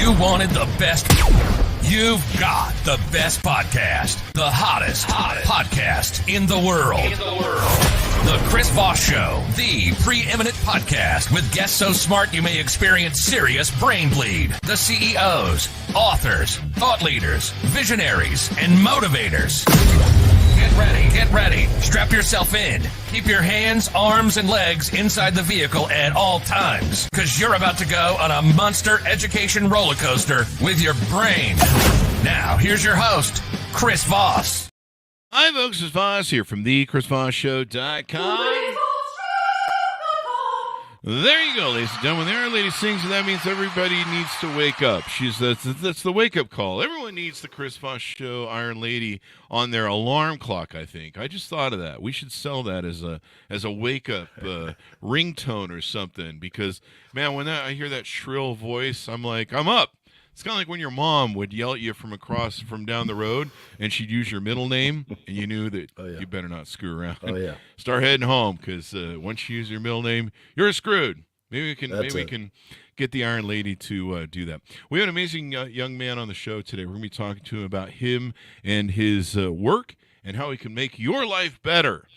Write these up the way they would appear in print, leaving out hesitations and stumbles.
You wanted the best. You've got the best podcast. The hottest podcast in the world. The Chris Voss Show. The preeminent podcast with guests so smart you may experience serious brain bleed. The CEOs, authors, thought leaders, visionaries, and motivators. Get ready. Strap yourself in. Keep your hands, arms, and legs inside the vehicle at all times, because you're about to go on a monster education roller coaster with your brain. Now, here's your host, Chris Voss. Hi, folks. It's Voss here from thechrisvossshow.com. There you go, ladies and gentlemen. There, our lady sings, and that means everybody needs to wake up. That's the wake-up call. Everyone needs the Chris Voss Show Iron Lady on their alarm clock, I think. I just thought of that. We should sell that as a wake-up ringtone or something, because, man, when I hear that shrill voice, I'm like, I'm up. It's kind of like when your mom would yell at you from down the road, and she'd use your middle name, and you knew that you better not screw around. Oh, yeah. Start heading home, because once you use your middle name, you're screwed. Maybe we can get the Iron Lady to do that. We have an amazing young man on the show today. We're going to be talking to him about him and his work and how he can make your life better.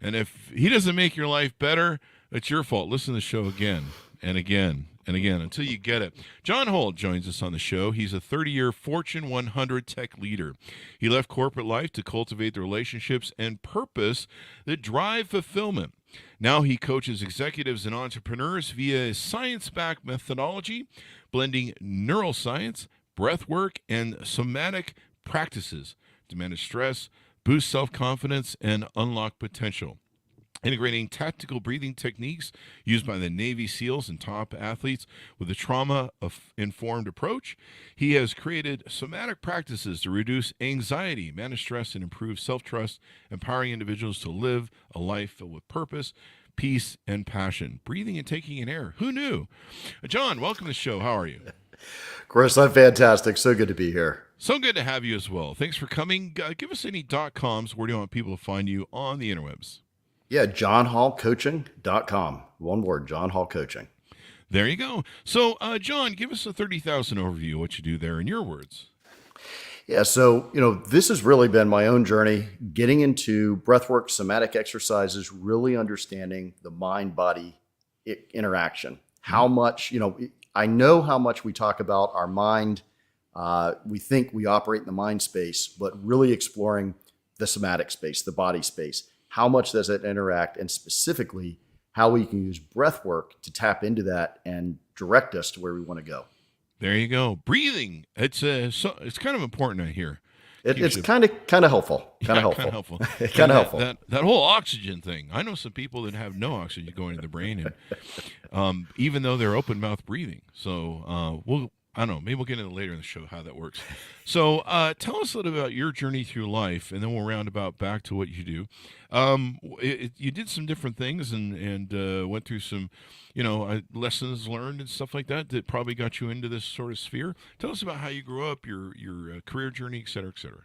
And if he doesn't make your life better, it's your fault. Listen to the show again and again and again until you get it. John Holt joins us on the show. He's a 30-year Fortune 100 tech leader. He left corporate life to cultivate the relationships and purpose that drive fulfillment. Now he coaches executives and entrepreneurs via science-backed methodology, blending neuroscience, breath work, and somatic practices to manage stress, boost self-confidence, and unlock potential. Integrating tactical breathing techniques used by the Navy SEALs and top athletes with a trauma-informed approach, he has created somatic practices to reduce anxiety, manage stress, and improve self-trust, empowering individuals to live a life filled with purpose, peace, and passion. Breathing and taking in air. Who knew? John, welcome to the show. How are you? Chris, I'm fantastic. So good to be here. So good to have you as well. Thanks for coming. Give us any .coms. Where do you want people to find you on the interwebs? Yeah, johnhallcoaching.com. One word, John Hall Coaching. There you go. So, John, give us a 30,000 overview of what you do there in your words. Yeah, so, this has really been my own journey, getting into breathwork, somatic exercises, really understanding the mind-body interaction. How much, I know how much we talk about our mind. We think we operate in the mind space, but really exploring the somatic space, the body space. How much does it interact, and specifically how we can use breath work to tap into that and direct us to where we want to go. There you go. Breathing. It's kind of important, I hear. It's kind of helpful. Kind of helpful. Kind of helpful. That whole oxygen thing. I know some people that have no oxygen going to the brain, and even though they're open mouth breathing. So I don't know. Maybe we'll get into later in the show how that works. So tell us a little about your journey through life, and then we'll round about back to what you do. You did some different things and went through some, lessons learned and stuff like that probably got you into this sort of sphere. Tell us about how you grew up, your career journey, et cetera, et cetera.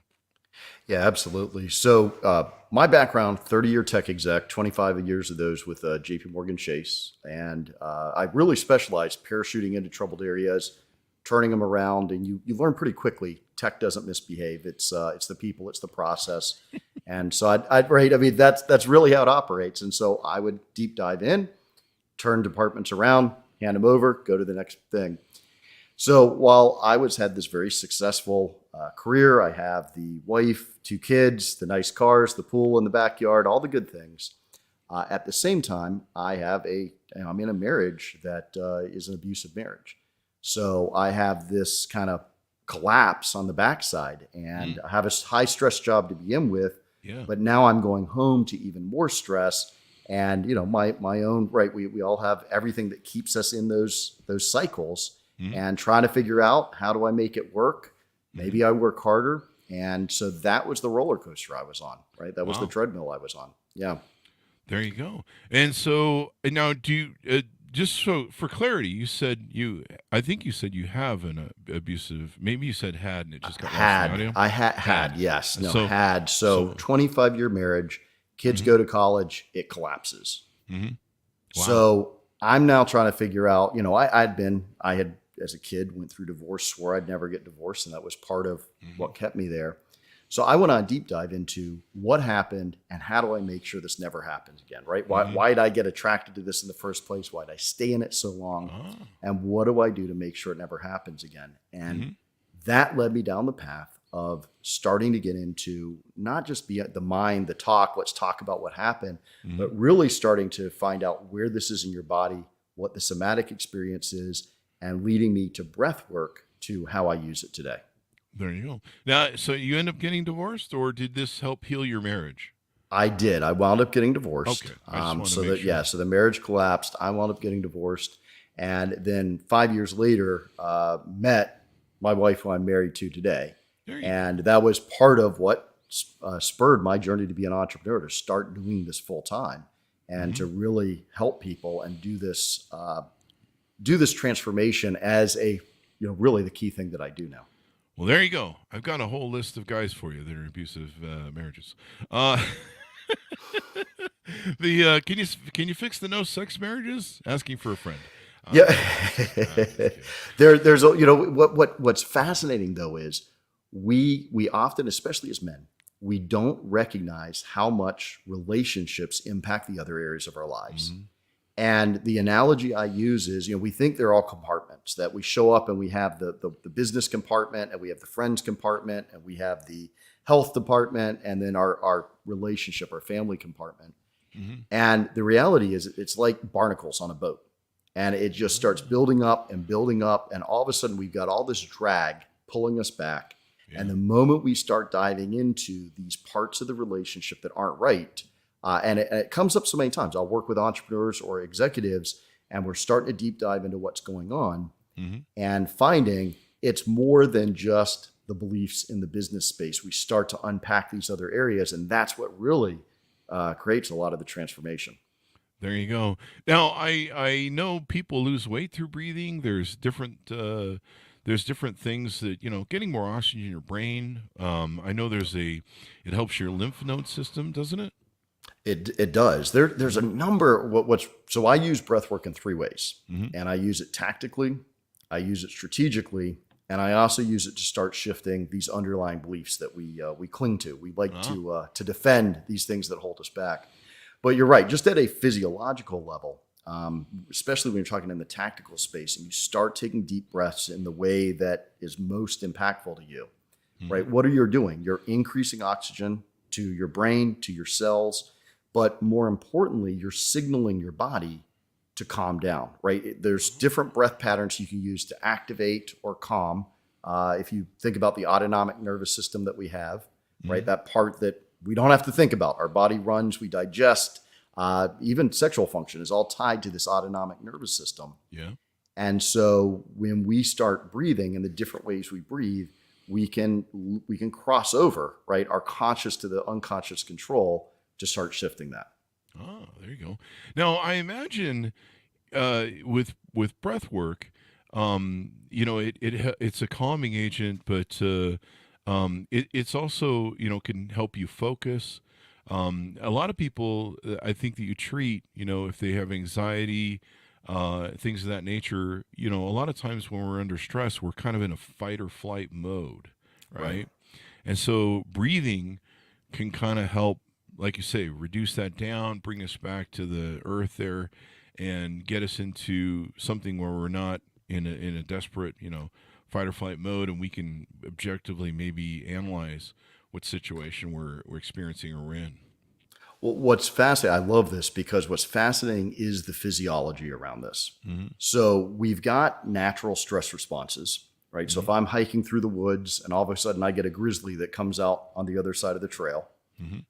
Yeah, absolutely. So my background, 30-year tech exec, 25 years of those with JP Morgan Chase. And I really specialized parachuting into troubled areas, turning them around, and you learn pretty quickly. Tech doesn't misbehave. It's the people, it's the process, and so that's really how it operates. And so I would deep dive in, turn departments around, hand them over, go to the next thing. So while I had this very successful career, I have the wife, 2 kids, the nice cars, the pool in the backyard, all the good things. At the same time, I'm in a marriage that is an abusive marriage. So I have this kind of collapse on the backside, and I have a high stress job to begin with, but now I'm going home to even more stress. And, my own, right. We all have everything that keeps us in those cycles, and trying to figure out, how do I make it work? Maybe I work harder. And so that was the roller coaster I was on, right? That was the treadmill I was on. Yeah. There you go. And so now just so for clarity, I think you said you have an abusive, maybe you said had, and it just got lost in the audio. I had, yes. No, had. So 25-year marriage, kids go to college, it collapses. Mm-hmm. Wow. So I'm now trying to figure out, I had as a kid, went through divorce, swore I'd never get divorced, and that was part of what kept me there. So I went on a deep dive into what happened and how do I make sure this never happens again, right? Why did I get attracted to this in the first place? Why did I stay in it so long? And what do I do to make sure it never happens again? And that led me down the path of starting to get into not just be the mind, the talk, let's talk about what happened, but really starting to find out where this is in your body, what the somatic experience is, and leading me to breath work to how I use it today. There you go. Now, so you end up getting divorced, or did this help heal your marriage? I did. I wound up getting divorced. Okay. I just wanted so to that make sure. so the marriage collapsed. I wound up getting divorced, and then 5 years later, met my wife, who I'm married to today, There you and that was part of what spurred my journey to be an entrepreneur, to start doing this full time, and to really help people and do this transformation as really the key thing that I do now. Well, there you go. I've got a whole list of guys for you that are in abusive marriages. Can you fix the no sex marriages? Asking for a friend. There's what's fascinating though is we often, especially as men, we don't recognize how much relationships impact the other areas of our lives. And the analogy I use is, we think they're all compartments, that we show up and we have the business compartment, and we have the friends compartment, and we have the health department, and then our relationship, our family compartment. And the reality is it's like barnacles on a boat, and it just starts building up and building up. And all of a sudden we've got all this drag pulling us back. Yeah. And the moment we start diving into these parts of the relationship that aren't right, and it comes up so many times. I'll work with entrepreneurs or executives, and we're starting to deep dive into what's going on and finding it's more than just the beliefs in the business space. We start to unpack these other areas, and that's what really creates a lot of the transformation. There you go. Now, I know people lose weight through breathing. There's different things that, getting more oxygen in your brain. I know it helps your lymph node system, doesn't it? It does. There's a number. So I use breath work in three ways, and I use it tactically, I use it strategically, and I also use it to start shifting these underlying beliefs that we cling to. We like to defend these things that hold us back. But you're right. Just at a physiological level, especially when you're talking in the tactical space, and you start taking deep breaths in the way that is most impactful to you, right? What are you doing? You're increasing oxygen to your brain, to your cells. But more importantly, you're signaling your body to calm down, right? There's different breath patterns you can use to activate or calm. If you think about the autonomic nervous system that we have, right? That part that we don't have to think about. Our body runs, we digest, even sexual function is all tied to this autonomic nervous system. Yeah. And so when we start breathing and the different ways we breathe, we can cross over, right? Our conscious to the unconscious control to start shifting that. Oh, there you go. Now, I imagine with breath work, it's a calming agent, but it's also can help you focus. A lot of people, I think that you treat, if they have anxiety, things of that nature. A lot of times when we're under stress, we're kind of in a fight or flight mode, right? And so breathing can kind of help, like you say, reduce that down, bring us back to the earth there, and get us into something where we're not in a desperate, fight or flight mode, and we can objectively maybe analyze what situation we're experiencing or we're in. Well, what's fascinating, I love this because what's fascinating is the physiology around this. So we've got natural stress responses, right? So if I'm hiking through the woods and all of a sudden I get a grizzly that comes out on the other side of the trail,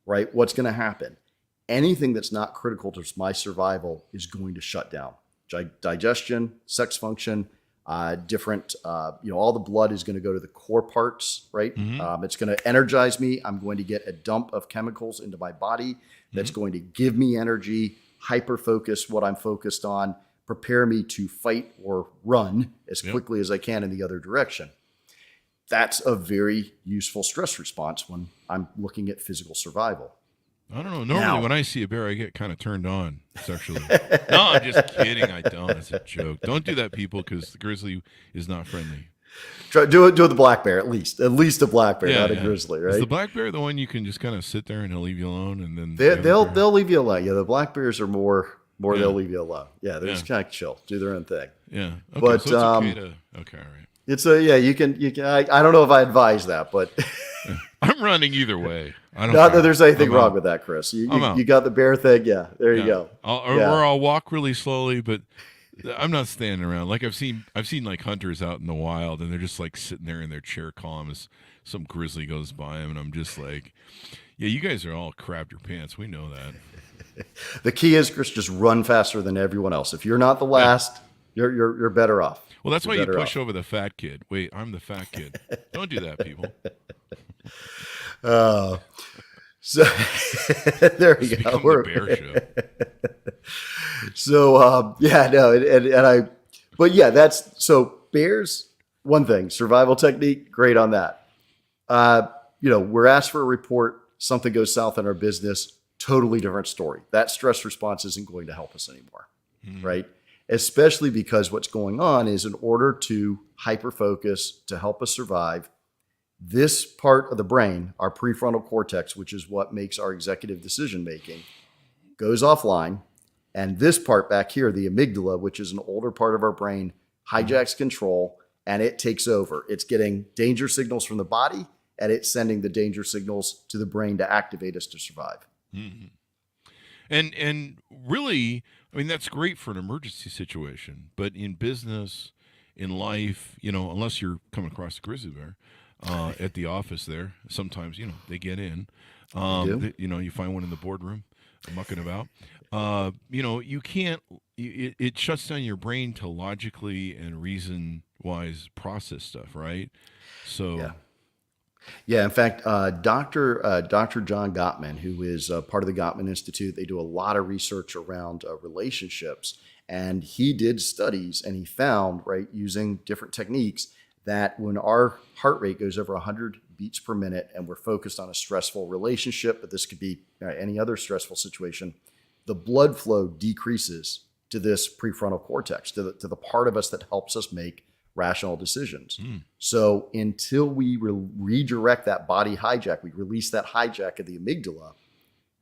right? What's going to happen? Anything that's not critical to my survival is going to shut down. Digestion, sex function, different, all the blood is going to go to the core parts, right? It's going to energize me. I'm going to get a dump of chemicals into my body that's going to give me energy, hyper focus what I'm focused on, prepare me to fight or run as quickly as I can in the other direction. That's a very useful stress response when I'm looking at physical survival. I don't know. Normally, Now- when I see a bear, I get kind of turned on sexually. No, I'm just kidding. I don't. It's a joke. Don't do that, people, because the grizzly is not friendly. Try do it with the black bear at least a black bear, not a grizzly, Is right? the black bear the one you can just kind of sit there and he'll leave you alone, and then They'll leave you alone. Yeah, the black bears are more Yeah. they'll leave you alone. Yeah, they're Yeah. just kind of chill, do their own thing. Yeah. Okay, But, so it's okay to. Okay, all right. It's you can I don't know if I advise that, but I'm running either way. I don't. not care. that there's anything I'm wrong out. with that, Chris. I'm out. You got the bear thing. Yeah, there you go. Yeah. Or I'll walk really slowly, but I'm not standing around. Like I've seen like hunters out in the wild, and they're just like sitting there in their chair calm as some grizzly goes by them, and I'm just like, yeah, you guys are all crapped your pants. We know that. The key is, Chris, just run faster than everyone else. If you're not the last, you're better off. Well, that's why You're you better push off. over the fat kid. Wait, I'm the fat kid. Don't do that, people. So there you It's go. become the bear show. So yeah, no, and I, but yeah, that's so bears. One thing, survival technique, great on that. We're asked for a report. Something goes south in our business. Totally different story. That stress response isn't going to help us anymore, right? Especially because what's going on is, in order to hyper focus to help us survive, this part of the brain, our prefrontal cortex, which is what makes our executive decision making, goes offline. And this part back here, the amygdala, which is an older part of our brain, hijacks control and it takes over. It's getting danger signals from the body and it's sending the danger signals to the brain to activate us to survive. Mm-hmm. And really, I mean, that's great for an emergency situation, but in business, in life, unless you're coming across a grizzly bear at the office there, sometimes, they get in. You find one in the boardroom mucking about. You can't, it shuts down your brain to logically and reason-wise process stuff, right? So... Yeah. Yeah, in fact, Dr. John Gottman, who is part of the Gottman Institute, they do a lot of research around relationships. And he did studies and he found, right, using different techniques, that when our heart rate goes over 100 beats per minute and we're focused on a stressful relationship, but this could be any other stressful situation, the blood flow decreases to this prefrontal cortex, to the part of us that helps us make rational decisions. So until we redirect that body hijack, we release that hijack of the amygdala,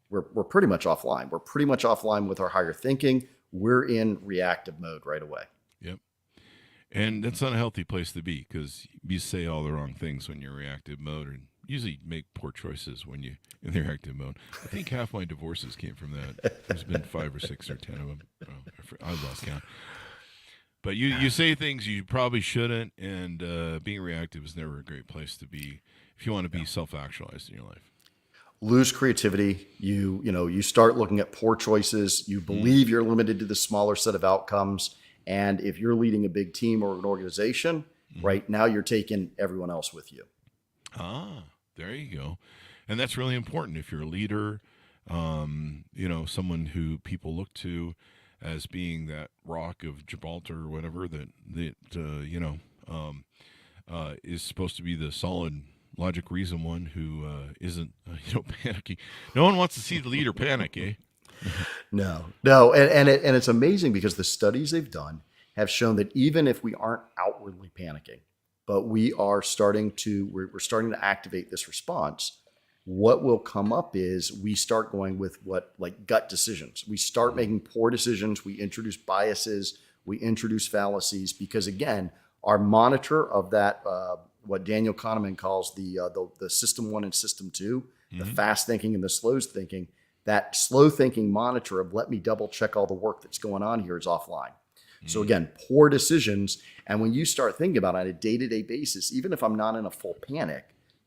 we're pretty much offline. We're pretty much offline with our higher thinking. We're in reactive mode right away. Yep. And that's not a healthy place to be, because you say all the wrong things when you're in reactive mode, and usually make poor choices when you're in the reactive mode. I think half my divorces came from that. There's been 5 or 6 or 10 of them. I lost count. But you say things you probably shouldn't, and being reactive is never a great place to be if you want to be self-actualized in your life. Lose creativity. You start looking at poor choices. You believe you're limited to the smaller set of outcomes. And if you're leading a big team or an organization, right now you're taking everyone else with you. Ah, there you go. And that's really important if you're a leader, someone who people look to as being that rock of Gibraltar or whatever that is supposed to be the solid logic reason one who isn't panicking. No one wants to see the leader panic, eh? No, and it's amazing because the studies they've done have shown that even if we aren't outwardly panicking, but we're starting to activate this response, what will come up is we start going with gut decisions. We start making poor decisions. We introduce biases. We introduce fallacies because, again, our monitor of that, what Daniel Kahneman calls the system 1 and system 2, the fast thinking and the slow thinking, that slow thinking monitor of let me double check all the work that's going on here is offline. So again, poor decisions. And when you start thinking about it on a day-to-day basis, even if I'm not in a full panic,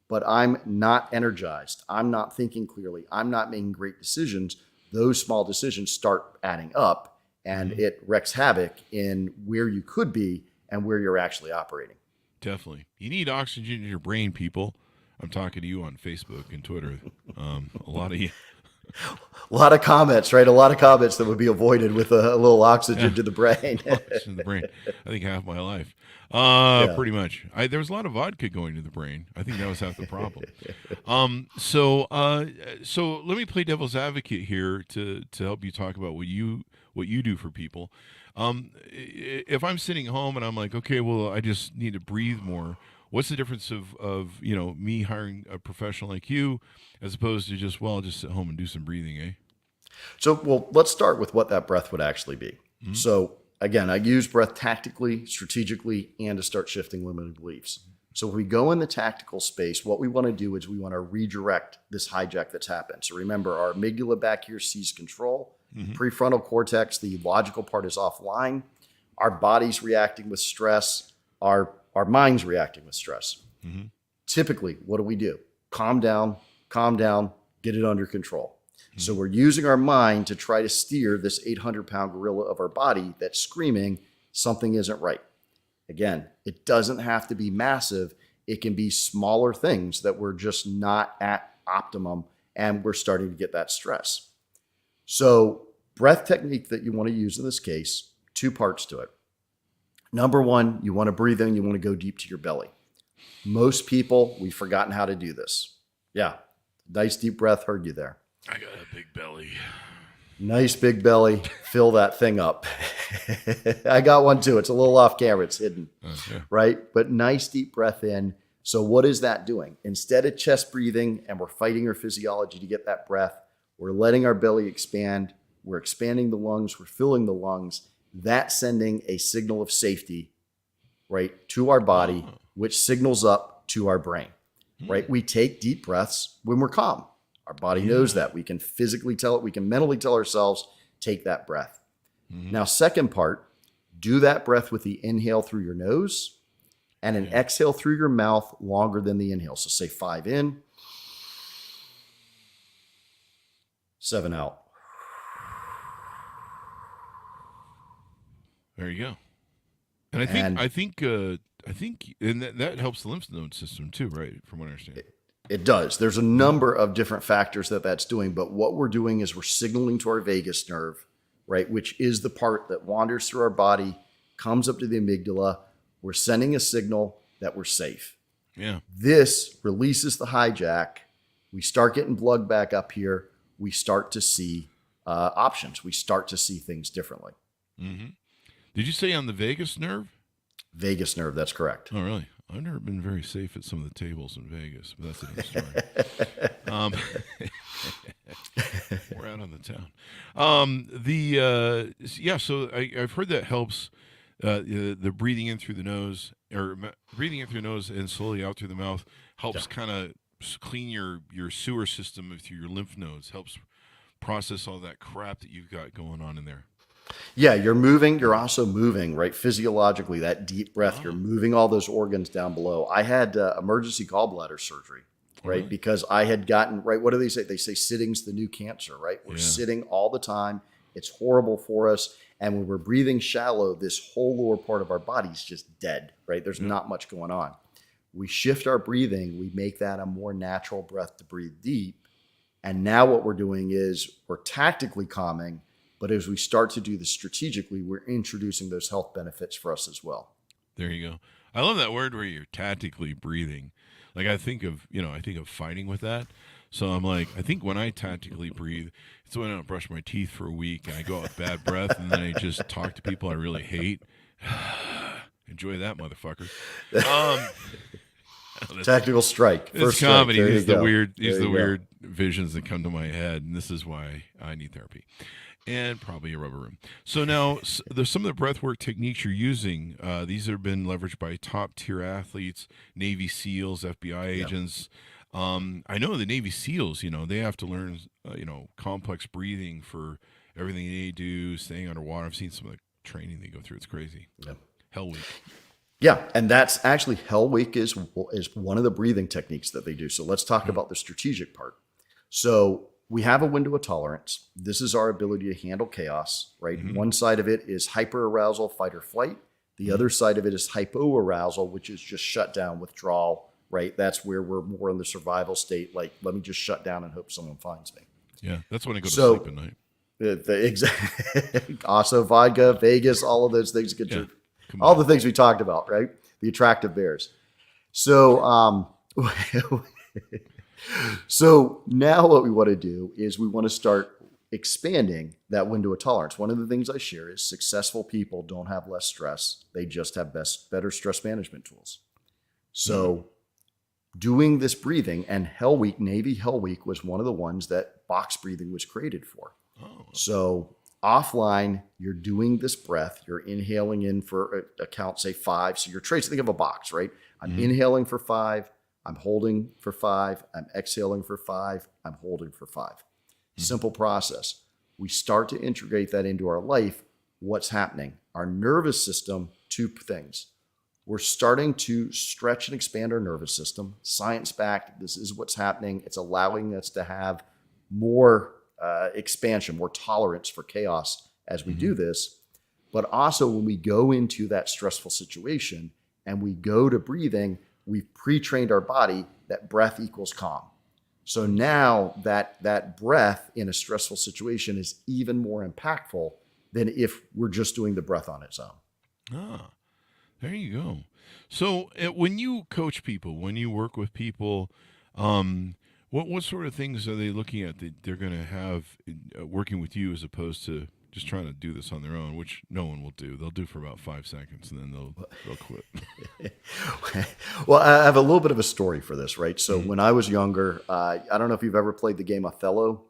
but I'm not energized, I'm not thinking clearly, I'm not making great decisions, those small decisions start adding up and it wreaks havoc in where you could be and where you're actually operating. Definitely. You need oxygen in your brain, people. I'm talking to you on Facebook and Twitter. A lot of you. A lot of comments, right? A lot of comments that would be avoided with a little oxygen to the brain. In the brain. I think half my life. Pretty much. There was a lot of vodka going to the brain. I think that was half the problem. So let me play devil's advocate here to help you talk about what you do for people. If I'm sitting home and I'm like, okay, well, I just need to breathe more. What's the difference of me hiring a professional like you as opposed to just sit home and do some breathing, eh? So, well, let's start with what that breath would actually be. Mm-hmm. So, again, I use breath tactically, strategically, and to start shifting limiting beliefs. So, if we go in the tactical space, what we want to do is we want to redirect this hijack that's happened. So, remember, our amygdala back here sees control. Mm-hmm. Prefrontal cortex, the logical part, is offline. Our body's reacting with stress. Our mind's reacting with stress. Mm-hmm. Typically, what do? Calm down, get it under control. Mm-hmm. So we're using our mind to try to steer this 800-pound gorilla of our body that's screaming something isn't right. Again, it doesn't have to be massive. It can be smaller things that we're just not at optimum, and we're starting to get that stress. So breath technique that you want to use in this case, 2 parts to it. Number 1, you want to breathe in, you want to go deep to your belly. Most people, we've forgotten how to do this. Yeah, nice deep breath, heard you there. I got a big belly. Nice big belly, fill that thing up. I got one too, it's a little off camera, it's hidden, right? But nice deep breath in. So what is that doing? Instead of chest breathing and we're fighting our physiology to get that breath, we're letting our belly expand, we're expanding the lungs, we're filling the lungs. That's sending a signal of safety, right, to our body, which signals up to our brain, right? We take deep breaths when we're calm. Our body knows that. We can physically tell it. We can mentally tell ourselves, take that breath. Now, second part, do that breath with the inhale through your nose and an exhale through your mouth longer than the inhale. So say 5 in, 7 out. There you go. And I think that helps the lymph node system too, right? From what I understand. It does. There's a number of different factors that's doing, but what we're doing is we're signaling to our vagus nerve, right, which is the part that wanders through our body, comes up to the amygdala. We're sending a signal that we're safe. Yeah. This releases the hijack. We start getting blood back up here. We start to see options. We start to see things differently. Mm-hmm. Did you say on the vagus nerve? Vagus nerve, that's correct. Oh, really? I've never been very safe at some of the tables in Vegas, but that's another story. We're out on the town. So I've heard that helps the breathing in through the nose, or breathing in through the nose and slowly out through the mouth helps kind of clean your sewer system through your lymph nodes, helps process all that crap that you've got going on in there. Yeah, you're also moving, right? Physiologically, that deep breath, you're moving all those organs down below. I had emergency gallbladder surgery, right? Because I had gotten, right, what do they say? They say sitting's the new cancer, right? We're sitting all the time. It's horrible for us. And when we're breathing shallow, this whole lower part of our body's just dead, right? There's not much going on. We shift our breathing. We make that a more natural breath to breathe deep. And now what we're doing is we're tactically calming. But as we start to do this strategically, we're introducing those health benefits for us as well. There you go. I love that word where you're tactically breathing. Like I think of fighting with that. So I'm like, I think when I tactically breathe, it's when I don't brush my teeth for a week and I go out with bad breath and then I just talk to people I really hate. Enjoy that, motherfucker. Tactical strike. This comedy is the weird visions that come to my head, and this is why I need therapy. And probably a rubber room. So now, there's some of the breathwork techniques you're using. These have been leveraged by top-tier athletes, Navy SEALs, FBI agents. I know the Navy SEALs, they have to learn, complex breathing for everything they do, staying underwater. I've seen some of the training they go through. It's crazy. Yep. Hell Week. Yeah, and that's actually Hell Week is one of the breathing techniques that they do. So let's talk about the strategic part. So we have a window of tolerance. This is our ability to handle chaos, right? Mm-hmm. One side of it is hyperarousal, fight or flight. The other side of it is hypoarousal, which is just shut down, withdrawal, right? That's where we're more in the survival state. Like, let me just shut down and hope someone finds me. Yeah, that's when I go to So sleep at night. the exact also vodka, Vegas, all of those things get Yeah, all the combined. things we talked about, right? The attractive bears. So so now what we want to do is we want to start expanding that window of tolerance. One of the things I share is successful people don't have less stress. They just have better stress management tools. So doing this breathing, and Hell Week, Navy Hell Week was one of the ones that box breathing was created for. Oh, So offline, you're doing this breath. You're inhaling in for a count, say 5. So you're tracing, think of a box, right? I'm inhaling for 5. I'm holding for 5. I'm exhaling for 5. I'm holding for 5. Simple process. We start to integrate that into our life. What's happening? Our nervous system, 2 things. We're starting to stretch and expand our nervous system. Science backed. This is what's happening. It's allowing us to have more expansion, more tolerance for chaos as we do this. But also when we go into that stressful situation and we go to breathing, we've pre-trained our body that breath equals calm. So now that breath in a stressful situation is even more impactful than if we're just doing the breath on its own. Ah, there you go. So when you coach people, when you work with people, what sort of things are they looking at that they're going to have working with you as opposed to just trying to do this on their own, which no one will do. They'll do for about 5 seconds and then they'll quit. Well, I have a little bit of a story for this, right? So when I was younger, I don't know if you've ever played the game Othello.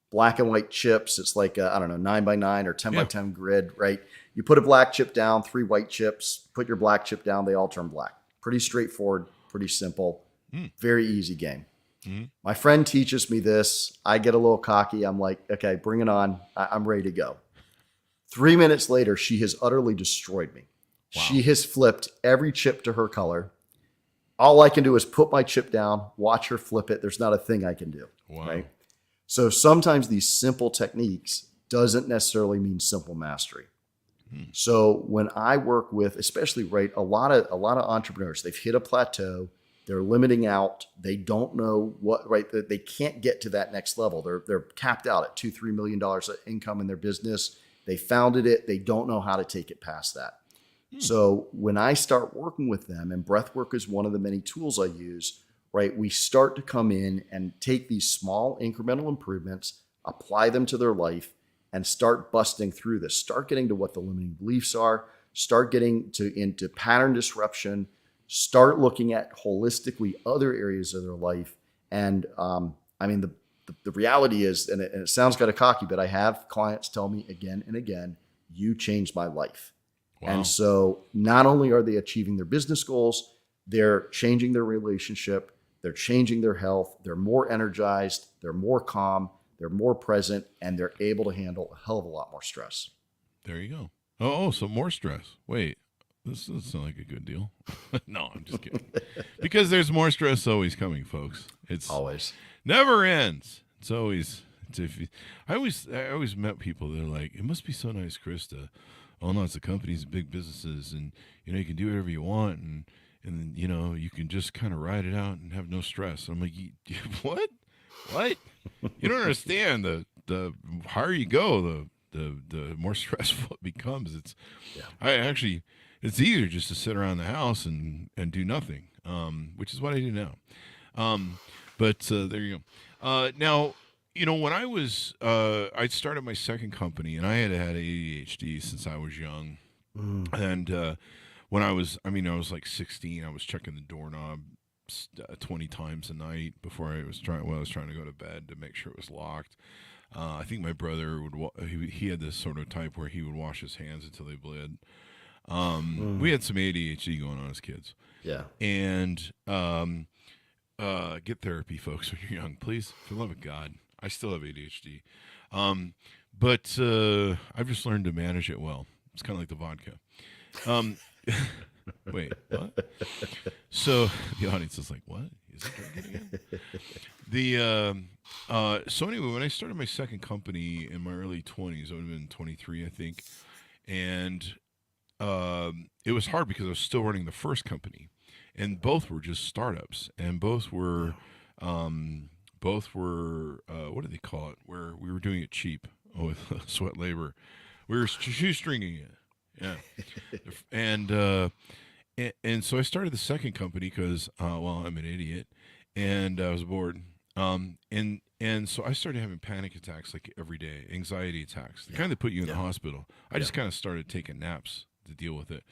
Black and white chips. It's like I don't know, 9x9 or 10x10 grid, right? You put a black chip down, 3 white chips. Put your black chip down. They all turn black. Pretty straightforward. Pretty simple. Very easy game. My friend teaches me this. I get a little cocky. I'm like, okay, bring it on. I'm ready to go. 3 minutes later, she has utterly destroyed me. Wow. She has flipped every chip to her color. All I can do is put my chip down, watch her flip it. There's not a thing I can do. Wow. Right? So sometimes these simple techniques doesn't necessarily mean simple mastery. So when I work with, especially a lot of entrepreneurs, they've hit a plateau. They're limiting out. They don't know what, right? They can't get to that next level. They're capped out at $2-3 million of income in their business. They founded it. They don't know how to take it past that. So when I start working with them, and breath work is one of the many tools I use, right? We start to come in and take these small incremental improvements, apply them to their life, and start busting through this. Start getting to what the limiting beliefs are. Start getting into pattern disruption. Start looking at holistically other areas of their life. And I mean, the reality is, and it sounds kind of cocky, but I have clients tell me again and again, you changed my life. Wow. And so not only are they achieving their business goals, they're changing their relationship, they're changing their health, they're more energized, they're more calm, they're more present, and they're able to handle a hell of a lot more stress. There you go. Oh, so more stress. Wait, this doesn't sound like a good deal. No, I'm just kidding. Because there's more stress always coming, folks. It's always never ends. It's always. I always met people that are like, it must be so nice, Chris, to own lots of companies and big businesses, and you can do whatever you want, and you can just kind of ride it out and have no stress. I'm like, what? You don't understand. The higher you go, the more stressful it becomes. It's easier just to sit around the house and do nothing, which is what I do now. But there you go. Now, when I started my second company, and I had ADHD since I was young, and when I was like 16, I was checking the doorknob 20 times a night before I was trying to go to bed to make sure it was locked. I think my brother he had this sort of type where he would wash his hands until they bled. We had some ADHD going on as kids. Yeah. And get therapy, folks, when you're young, please. For the love of God. I still have ADHD. But I've just learned to manage it well. It's kind of like the vodka. Wait, what? So the audience is like, what? Is it drinking again? So anyway, when I started my second company in my early 20s, I would have been 23, I think. And it was hard because I was still running the first company. And both were just startups. And both were both were what do they call it? Where we were doing it cheap with sweat labor. We were shoestringing it. Yeah, and so I started the second company because well, I'm an idiot, and I was bored. And so I started having panic attacks like every day, anxiety attacks, the kind that put you in the hospital. I just kind of started taking naps to deal with it.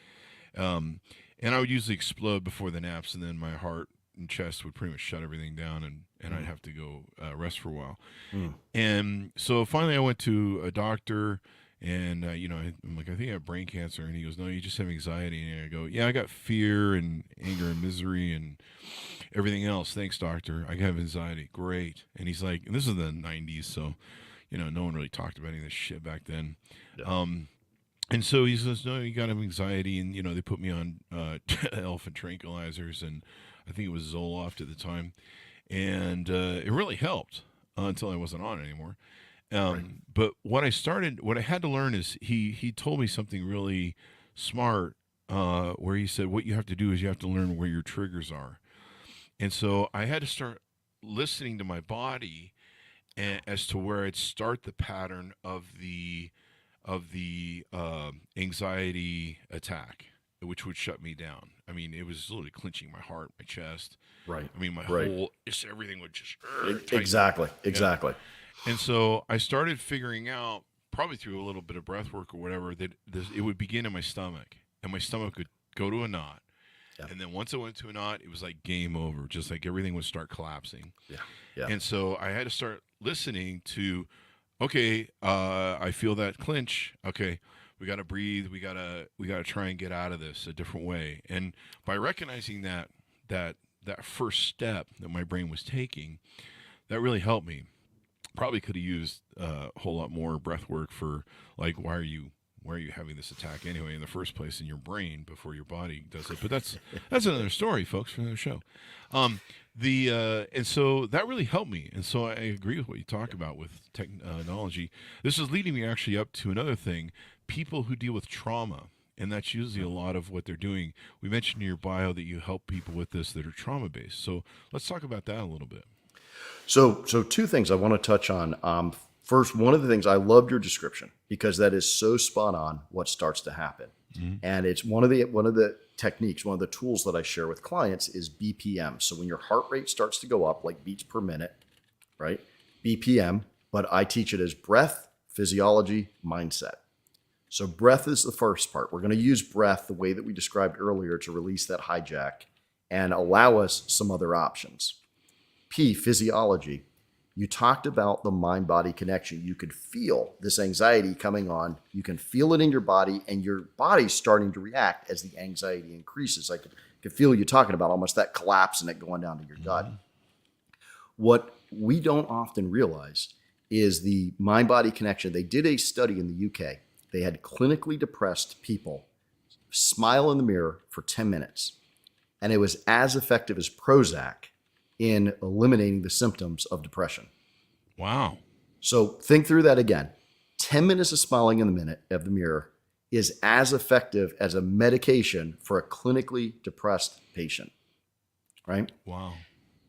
And I would usually explode before the naps, and then my heart and chest would pretty much shut everything down, and I'd have to go rest for a while. And so finally I went to a doctor, and I'm like, I think I have brain cancer, and he goes, no, you just have anxiety. And I go, yeah, I got fear and anger and misery and everything else. Thanks, doctor. I have anxiety. Great. And he's like, and this is the 90s, so no one really talked about any of this shit back then. Yeah. And so he says, no, you got to have anxiety. And, they put me on elephant tranquilizers, and I think it was Zoloft at the time. And it really helped until I wasn't on it anymore. But what I had to learn is he told me something really smart where he said, what you have to do is you have to learn where your triggers are. And so I had to start listening to my body as to where I'd start the pattern of the anxiety attack, which would shut me down. I mean, it was literally clenching my heart, my chest. Right. I mean, my whole, just everything would just exactly. And so I started figuring out, probably through a little bit of breath work or whatever, that it would begin in my stomach, and my stomach would go to a knot. Yeah. And then once it went to a knot, it was like game over, just like everything would start collapsing. Yeah. And so I had to start listening to, okay, I feel that clench. Okay, we got to breathe. We got to try and get out of this a different way. And by recognizing that first step that my brain was taking, that really helped me. Probably could have used a whole lot more breath work for, like, why are you having this attack anyway in the first place in your brain before your body does it? But that's another story, folks, for another show. And so that really helped me. And so I agree with what you talk about with technology. This is leading me actually up to another thing: people who deal with trauma. And that's usually a lot of what they're doing. We mentioned in your bio that you help people with this that are trauma-based. So let's talk about that a little bit. So two things I want to touch on. First, one of the things, I loved your description because that is so spot on what starts to happen. Mm-hmm. And it's one of the techniques, one of the tools that I share with clients is BPM. So when your heart rate starts to go up, like beats per minute, right? BPM, but I teach it as breath, physiology, mindset. So breath is the first part. We're going to use breath the way that we described earlier to release that hijack and allow us some other options. P, physiology. You talked about the mind-body connection. You could feel this anxiety coming on. You can feel it in your body, and your body's starting to react as the anxiety increases. I could feel you talking about almost that collapse and it going down to your gut. What we don't often realize is the mind-body connection. They did a study in the UK. They had clinically depressed people smile in the mirror for 10 minutes, and it was as effective as Prozac in eliminating the symptoms of depression. Wow. So think through that again. 10 minutes of smiling in the mirror is as effective as a medication for a clinically depressed patient, right? Wow.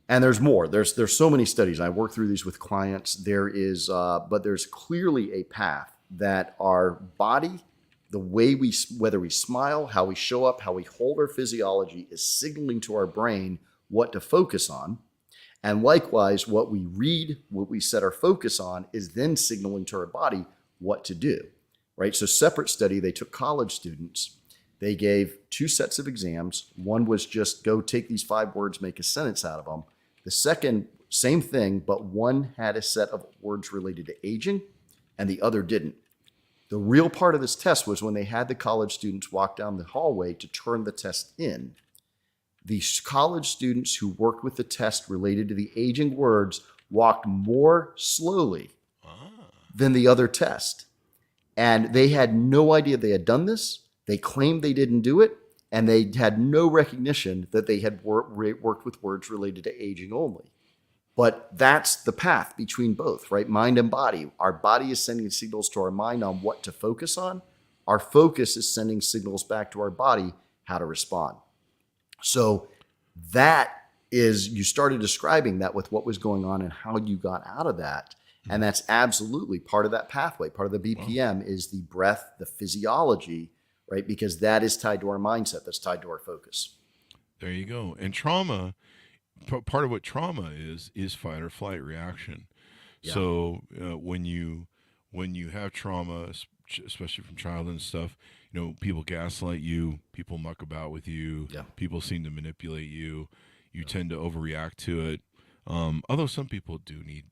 And there's more. There's so many studies. I work through these with clients. But there's clearly a path that our body, the way whether we smile, how we show up, how we hold our physiology is signaling to our brain what to focus on. And likewise, what we read, what we set our focus on is then signaling to our body what to do, right? So separate study, they took college students. They gave 2 sets of exams. One was just go take these 5 words, make a sentence out of them. The second, same thing, but one had a set of words related to aging and the other didn't. The real part of this test was when they had the college students walk down the hallway to turn the test in. The college students who worked with the test related to the aging words walked more slowly than the other test. And they had no idea they had done this. They claimed they didn't do it. And they had no recognition that they had worked with words related to aging only. But that's the path between both, right? Mind and body. Our body is sending signals to our mind on what to focus on. Our focus is sending signals back to our body how to respond. So that is you started describing that with what was going on and how you got out of that. And that's absolutely part of that pathway. Part of the BPM is the breath, the physiology, right? Because that is tied to our mindset. That's tied to our focus. There you go. And trauma, part of what trauma is fight or flight reaction. Yeah. So when you have trauma, especially from childhood and stuff, people gaslight you, people muck about with you, people seem to manipulate you. You tend to overreact to it. Although some people do need,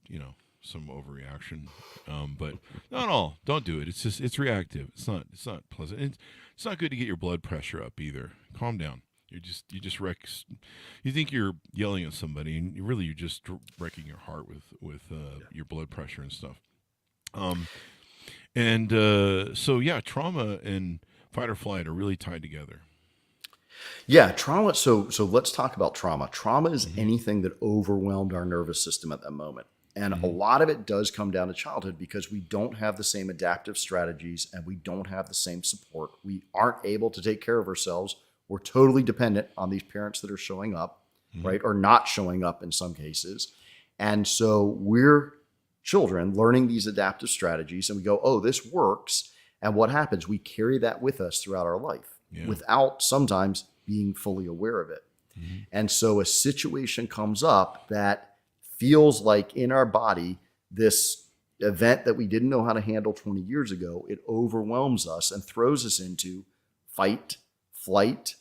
some overreaction, but not all. Don't do it. It's reactive. It's not pleasant. It's not good to get your blood pressure up either. Calm down. You just wreck. You think you're yelling at somebody, and you're just wrecking your heart with your blood pressure and stuff. Trauma and fight or flight are really tied together. Yeah, trauma. So let's talk about trauma. Trauma is anything that overwhelmed our nervous system at that moment. And a lot of it does come down to childhood because we don't have the same adaptive strategies and we don't have the same support. We aren't able to take care of ourselves. We're totally dependent on these parents that are showing up, right? Or not showing up in some cases. And so we're children learning these adaptive strategies and we go, oh, this works. And what happens? We carry that with us throughout our life without sometimes being fully aware of it. And so a situation comes up that feels like in our body, this event that we didn't know how to handle 20 years ago, it overwhelms us and throws us into fight, flight,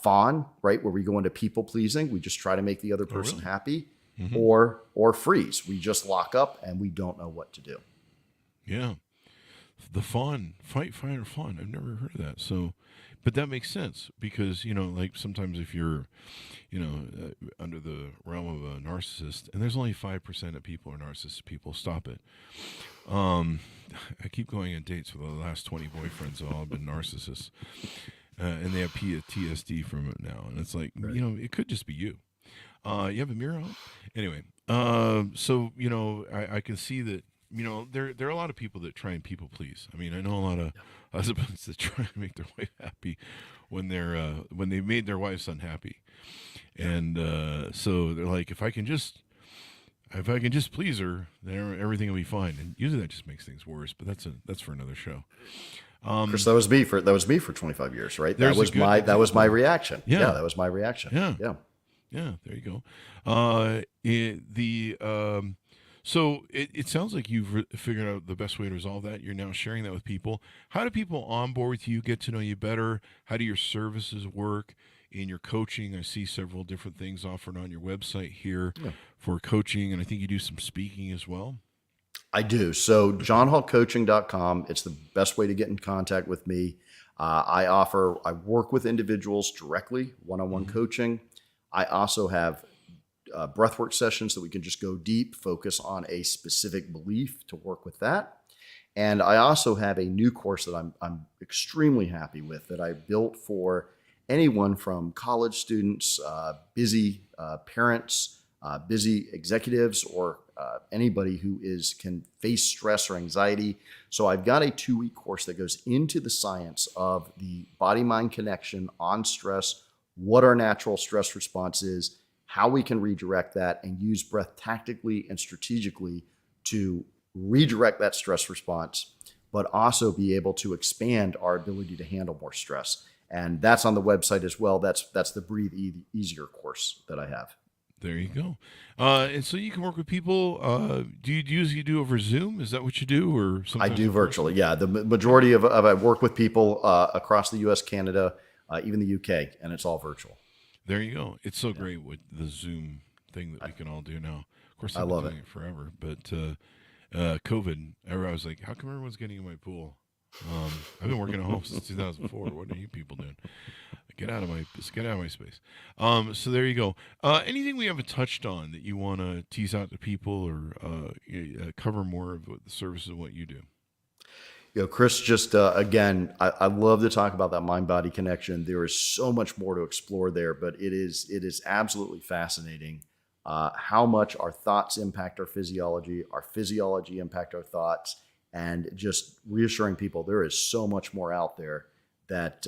fawn, right? Where we go into people pleasing. We just try to make the other person happy, or freeze. We just lock up and we don't know what to do. Yeah. The fawn, fight or fawn. I've never heard of that. So, but that makes sense because, like sometimes if you're, under the realm of a narcissist, and there's only 5% of people are narcissistic people, stop it. I keep going on dates with the last 20 boyfriends have all been narcissists. And they have PTSD from it now. And it's like, it could just be you. You have a mirror on? Anyway, I can see that, there are a lot of people that try and people please. I mean, I know a lot of husbands that try to make their wife happy when they made their wives unhappy. And so they're like, if I can just please her, then everything will be fine. And usually that just makes things worse, but that's for another show. Chris, that was me for 25 years, right? That was my reaction. Yeah, that was my reaction. Yeah. There you go. So it sounds like you've figured out the best way to resolve that. You're now sharing that with people. How do people onboard with you, get to know you better? How do your services work in your coaching? I see several different things offered on your website here for coaching, and I think you do some speaking as well. I do. So johnhallcoaching.com. It's the best way to get in contact with me. I work with individuals directly, one-on-one coaching. I also have breathwork sessions that we can just go deep, focus on a specific belief to work with that. And I also have a new course that I'm extremely happy with that I built for anyone from college students, busy parents, busy executives, or anybody who can face stress or anxiety. So I've got a 2-week course that goes into the science of the body-mind connection on stress, what our natural stress response is, how we can redirect that and use breath tactically and strategically to redirect that stress response, but also be able to expand our ability to handle more stress. And that's on the website as well. That's the Breathe Easier course that I have. There you go. And so you can work with people. Do you usually do over Zoom? Is that what you do? Or I do virtually. Yeah. The majority of I work with people across the U.S., Canada, even the UK, and it's all virtual. There you go. It's so great with the Zoom thing that we can all do now. Of course, I've been doing it forever, but COVID, I was like, how come everyone's getting in my pool? I've been working at home since 2004. What are you people doing? Get out of my space. So there you go. Anything we haven't touched on that you want to tease out to people or cover more of the services of what you do? Chris, just again, I love to talk about that mind-body connection. There is so much more to explore there, but it is absolutely fascinating how much our thoughts impact our physiology impact our thoughts, and just reassuring people there is so much more out there that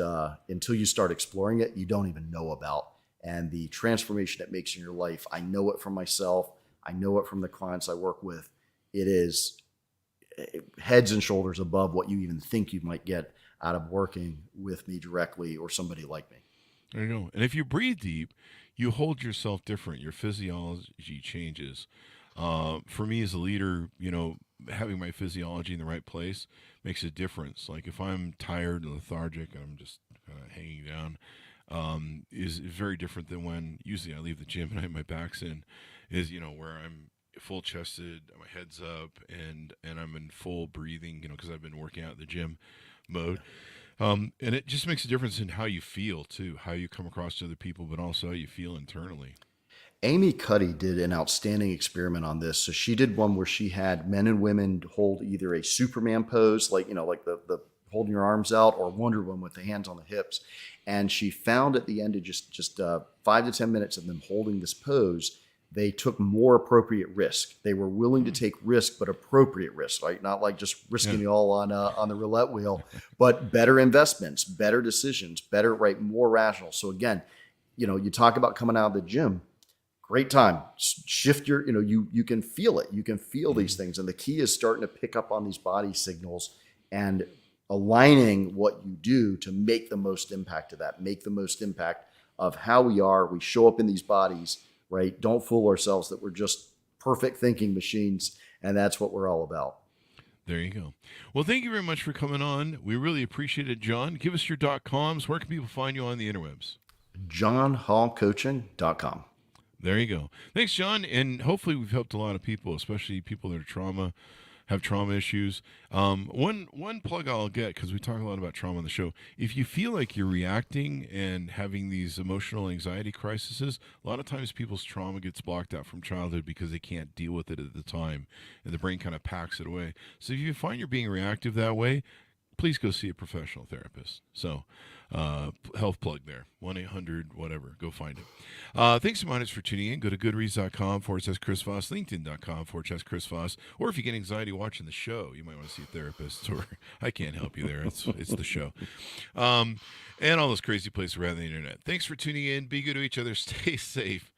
until you start exploring it, you don't even know about. and the transformation it makes in your life. I know it from myself. I know it from the clients I work with. It is heads and shoulders above what you even think you might get out of working with me directly or somebody like me. There you go. And if you breathe deep, you hold yourself different. Your physiology changes. For me as a leader, having my physiology in the right place makes a difference. Like if I'm tired and lethargic and I'm just kind of hanging down, is very different than when usually I leave the gym and my back's in, where I'm full chested, my head's up, and I'm in full breathing, because I've been working out in the gym mode. And it just makes a difference in how you feel too, how you come across to other people, but also how you feel internally. Amy Cuddy did an outstanding experiment on this. So she did one where she had men and women hold either a Superman pose, like the holding your arms out, or Wonder Woman with the hands on the hips. And she found at the end of just 5 to 10 minutes of them holding this pose, they took more appropriate risk. They were willing to take risk, but appropriate risk, right? Not like just risking it all on the roulette wheel, but better investments, better decisions, better, right? More rational. So again, you talk about coming out of the gym, great time. Shift your, you can feel it. You can feel these things. And the key is starting to pick up on these body signals and aligning what you do to make the most impact of that, make the most impact of how we show up in these bodies, right? Don't fool ourselves that we're just perfect thinking machines, and that's what we're all about. There you go. Well, thank you very much for coming on. We really appreciate it, John. Give us your .coms. Where can people find you on the interwebs? JohnHallCoaching.com. There you go. Thanks, John. And hopefully we've helped a lot of people, especially people that are have trauma issues. One plug I'll get, because we talk a lot about trauma on the show. If you feel like you're reacting and having these emotional anxiety crises, a lot of times people's trauma gets blocked out from childhood because they can't deal with it at the time, and the brain kind of packs it away. So if you find you're being reactive that way, please go see a professional therapist. So health plug there, 1-800 whatever, go find it. Thanks so much for tuning in. Go to goodreads.com/Chris Voss, linkedin.com/Chris Voss, or if you get anxiety watching the show, you might want to see a therapist, or I can't help you there. It's the show. And all those crazy places around the internet. Thanks for tuning in. Be good to each other. Stay safe.